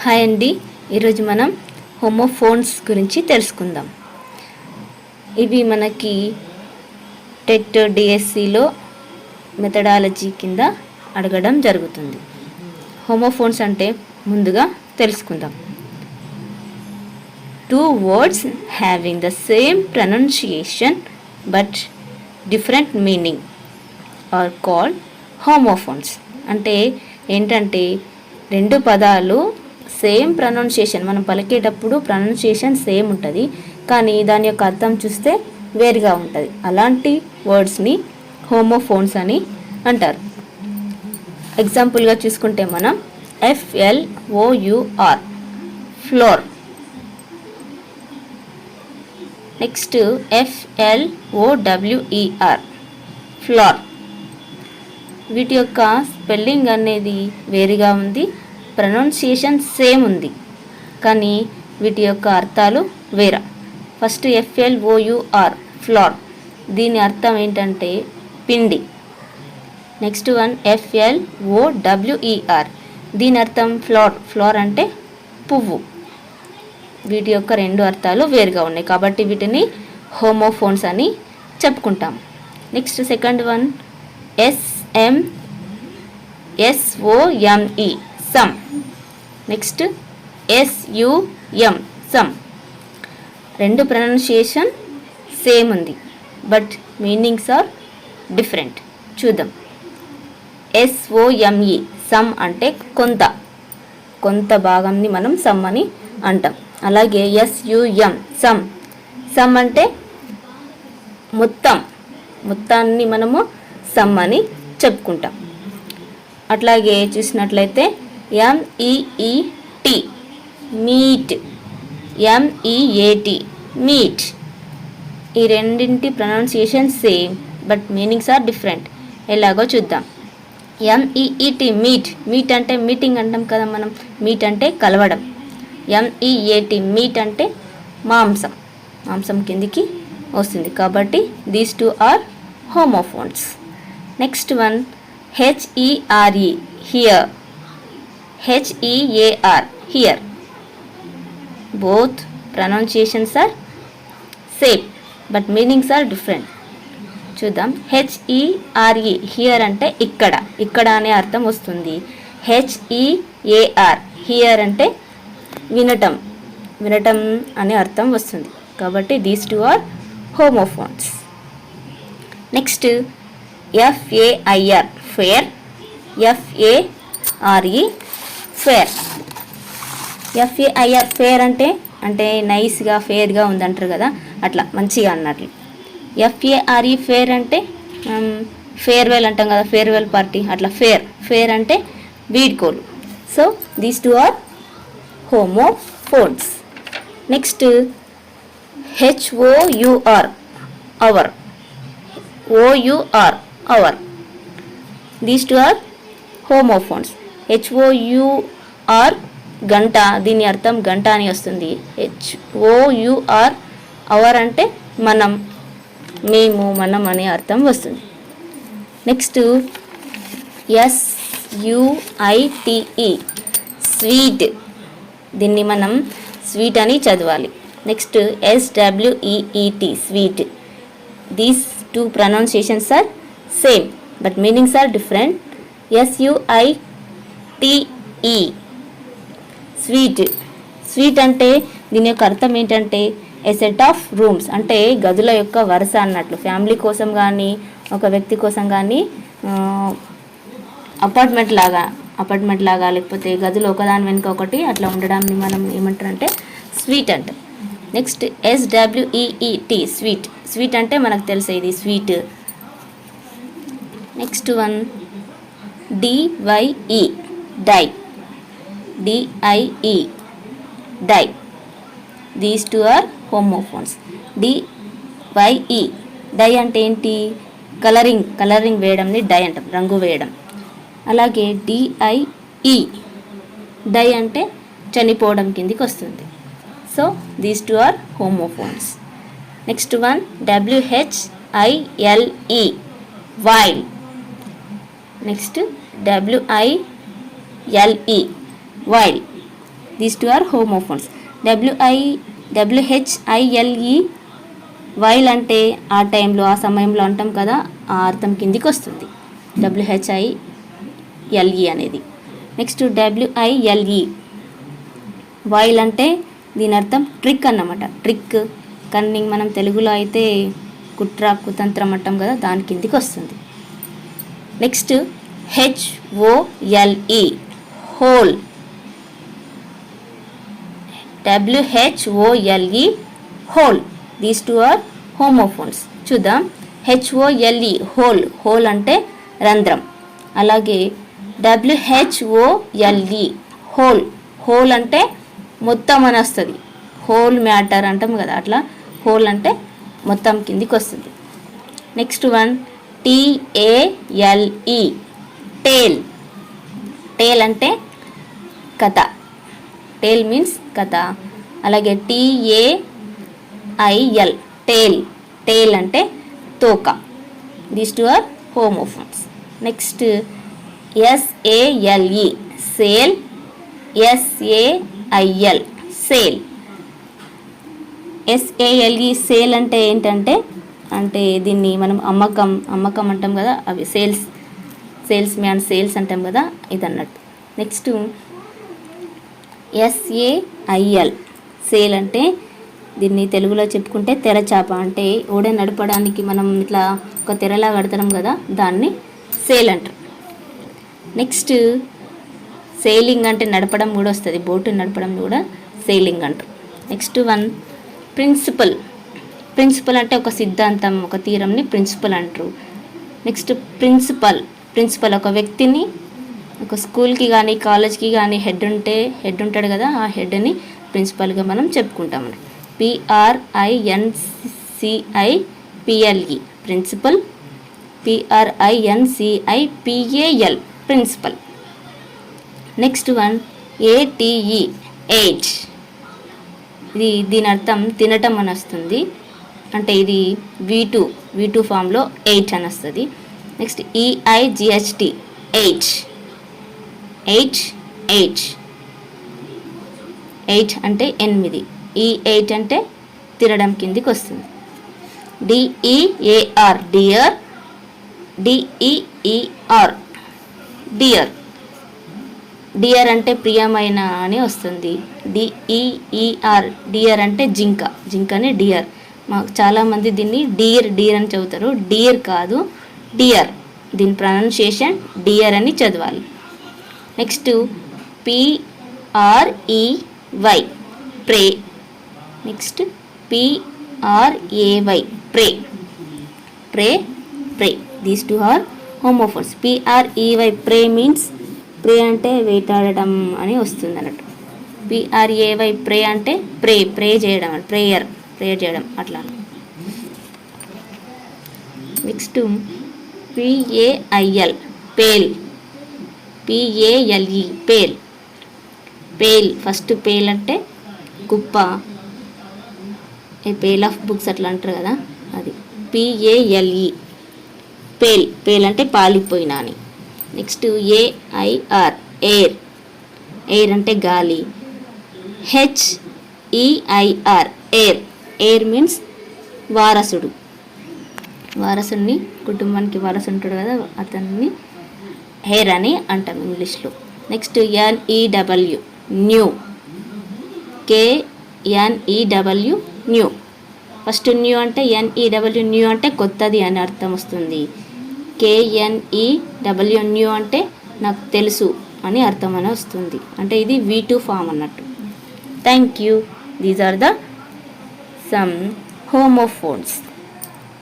Hi అండి, ఈరోజు మనం హోమోఫోన్స్ గురించి తెలుసుకుందాం. ఇవి మనకి టెట్ డిఎస్సిలో మెథడాలజీ కింద అడగడం జరుగుతుంది. హోమోఫోన్స్ అంటే ముందుగా తెలుసుకుందాం. Two words having the same pronunciation but different meaning are called homophones. అంటే ఏంటంటే రెండు పదాలు సేమ్ ప్రొనౌన్సియేషన్, మనం పలికేటప్పుడు ప్రొనౌన్సియేషన్ సేమ్ ఉంటుంది, కానీ దాని యొక్క అర్థం చూస్తే వేరుగా ఉంటుంది. అలాంటి వర్డ్స్ని హోమోఫోన్స్ అని అంటారు. ఎగ్జాంపుల్గా చూసుకుంటే మనం FLOUR floor, next FLOWER floor. వీటి యొక్క స్పెల్లింగ్ అనేది వేరుగా ఉంది, ప్రొనౌన్సియేషన్ సేమ్ ఉంది, కానీ వీటి యొక్క అర్థాలు వేరే. ఫస్ట్ FLOUR ఫ్లోర్, దీని అర్థం ఏంటంటే పిండి. నెక్స్ట్ వన్ FLOWER, దీని అర్థం ఫ్లోర్ అంటే పువ్వు. వీటి యొక్క రెండు అర్థాలు వేరుగా ఉన్నాయి, కాబట్టి వీటిని హోమోఫోన్స్ అని చెప్పుకుంటాం. Next second one SMSOME some, next SUM some. రెండు ప్రొనౌన్సియేషన్ సేమ్ ఉంది, బట్ మీనింగ్స్ ఆర్ డిఫరెంట్. చూద్దాం. SOME సమ్ అంటే కొంత భాగంని మనం సమ్ అని అంటాం. అలాగే SUM సమ్ అంటే మొత్తాన్ని మనము సమ్ అని చెప్పుకుంటాం. అట్లాగే చూసినట్లయితే MEET మీట్, MEAT మీట్. ఈ రెండింటి pronunciation same, but meanings are different. ఎలాగో చూద్దాం. MEET మీట్ అంటే మీటింగ్ అంటాం కదా మనం, మీట్ అంటే కలవడం. MEAT మీట్ అంటే మాంసం కిందికి వస్తుంది, కాబట్టి these two are homophones. Next one HERE here, HEAR hear. Both pronunciations are same, but meanings are different. చూద్దాం. HERE హియర్ అంటే ఇక్కడ అనే అర్థం వస్తుంది. HEAR హియర్ అంటే వినటం అనే అర్థం వస్తుంది, కాబట్టి these two are homophones. Next FAIR fair, FARE fare. FAIR fair అంటే నైస్గా ఫేర్గా ఉందంటారు కదా, అట్లా మంచిగా అన్నట్లు. FARE ఫేర్ అంటే ఫేర్వెల్ అంటాం కదా, ఫేర్వెల్ పార్టీ, అట్లా ఫేర్ అంటే వీడ్కోలు. So these two are homophones. Next HOUR hour, OUR our. These two are homophones. HOUR గంట, దీని అర్థం గంట అని వస్తుంది. HOUR అవర్ అంటే మనం అనే అర్థం వస్తుంది. నెక్స్ట్ SUITE స్వీట్, దీన్ని మనం స్వీట్ అని చదవాలి. Next SWEET sweet. These two pronunciations are same, but meanings are different. SUITE suite అంటే దీని యొక్క అర్థం ఏంటంటే ఏ సెట్ ఆఫ్ రూమ్స్, అంటే గదుల యొక్క వరుస అన్నట్లు. ఫ్యామిలీ కోసం కానీ ఒక వ్యక్తి కోసం కానీ అపార్ట్మెంట్ లాగా లేకపోతే గదులు ఒకదాని వెనుక ఒకటి అట్లా ఉండడాన్ని మనం ఏమంటారంటే స్వీట్ అంటాం. నెక్స్ట్ SWEET స్వీట్ అంటే మనకు తెలుసు ఇది sweet. Next one DYE dye, DIE die. These two are homophones. DYE dye అంటే ఏంటి? కలరింగ్ వేయడంని డై అంటాం, రంగు వేయడం. అలాగే DIE డై అంటే చనిపోవడం కిందికి వస్తుంది. So these two are homophones. Next one WHILE while. Next WILE wile. These two are homophones. WHILE while అంటే ఆ టైంలో ఆ సమయంలో అంటాం కదా, ఆ అర్థం కిందికి వస్తుంది WHILE అనేది. నెక్స్ట్ WILE వైల్ అంటే దీని అర్థం ట్రిక్ అన్నమాట. ట్రిక్, కన్నింగ్, మనం తెలుగులో అయితే కుట్ర కుతంత్రం అంటాం కదా, దాని కిందికి వస్తుంది. Next HOLE hole. WHOLE whole. These two are homophones. చూద్దాం. HOLE హోల్, హోల్ అంటే రంధ్రం. అలాగే WHOLE హోల్, హోల్ అంటే మొత్తం అని వస్తుంది. హోల్ మ్యాటర్ అంటాం కదా, అట్లా హోల్ అంటే మొత్తం కిందికి వస్తుంది. నెక్స్ట్ వన్ TALE టేల్. టేల్ అంటే కథ. టేల్ మీన్స్ కథ. అలాగే TAIL టేల్. టేల్ అంటే తోక. These two are homophones. Next SALE sale. SAIL sail. SALE sale అంటే ఏంటంటే, అంటే దీన్ని మనం అమ్మకం అంటాం కదా, అవి సేల్స్ మ్యాన్ సేల్స్ అంటాం కదా, ఇది అన్నట్టు. నెక్స్ట్ SAIL సేల్ అంటే దీన్ని తెలుగులో చెప్పుకుంటే తెరచాప. అంటే ఓడ నడపడానికి మనం ఇట్లా ఒక తెరలా కడతాం కదా, దాన్ని సేల్ అంటారు. నెక్స్ట్ సేలింగ్ అంటే నడపడం కూడా వస్తుంది, బోటు నడపడం కూడా సేలింగ్ అంటారు. Next one principal. ప్రిన్సిపల్ అంటే ఒక సిద్ధాంతం, ఒక థీరంని ప్రిన్సిపల్ అంటారు. నెక్స్ట్ ప్రిన్సిపల్ ఒక వ్యక్తిని, ఒక స్కూల్కి కానీ కాలేజ్కి కానీ హెడ్ ఉంటాడు కదా, ఆ హెడ్ని ప్రిన్సిపల్గా మనం చెప్పుకుంటాం. PRINCIPLE principle. PRINCIPAL principal. Next one ATE age. దీని అర్థం తినటం అని వస్తుంది. అంటే ఇది V2 ఫామ్లో 8 అని వస్తుంది. Next EIGHT age. 8 అంటే 8. E8 అంటే తినడం కిందికి వస్తుంది. DEAR dear. DEER dear. Dear అంటే ప్రియమైన అని వస్తుంది. DEER డియర్ అంటే జింకని డియర్. మాకు చాలామంది దీన్ని డీర్ అని చదువుతారు. డీర్ కాదు, డియర్. దీని ప్రొనౌన్సియేషన్ డియర్ అని చదవాలి. Next PREY pray. Next PRAY pray. These two are homophones. PREY prey means prey అంటే వేటాడడం అని వస్తుంది అన్నట్టు. PRAY ప్రే అంటే ప్రే చేయడం, ప్రేయర్ చేయడం అట్లా. Next PAIL pale. PALE pale. First pale అంటే కుప్ప, పేల్ ఆఫ్ బుక్స్ అట్లా అంటారు కదా, అది. PALE పేల్ అంటే పాలిపోయినా అని. నెక్స్ట్ AIR ఎయిర్ అంటే గాలి. HEIR ఎయిర్ మీన్స్ వారసుడిని, కుటుంబానికి వారసు ఉంటాడు కదా, అతన్ని హెయిర్ అని అంటాం ఇంగ్లీష్లో. Next NEW new. KNEW new. First new అంటే NEW న్యూ అంటే కొత్తది అని అర్థం వస్తుంది. KNEW న్యూ అంటే నాకు తెలుసు అని అర్థం అని వస్తుంది. అంటే ఇది V2 ఫామ్ అన్నట్టు. Thank you. These are the some homophones.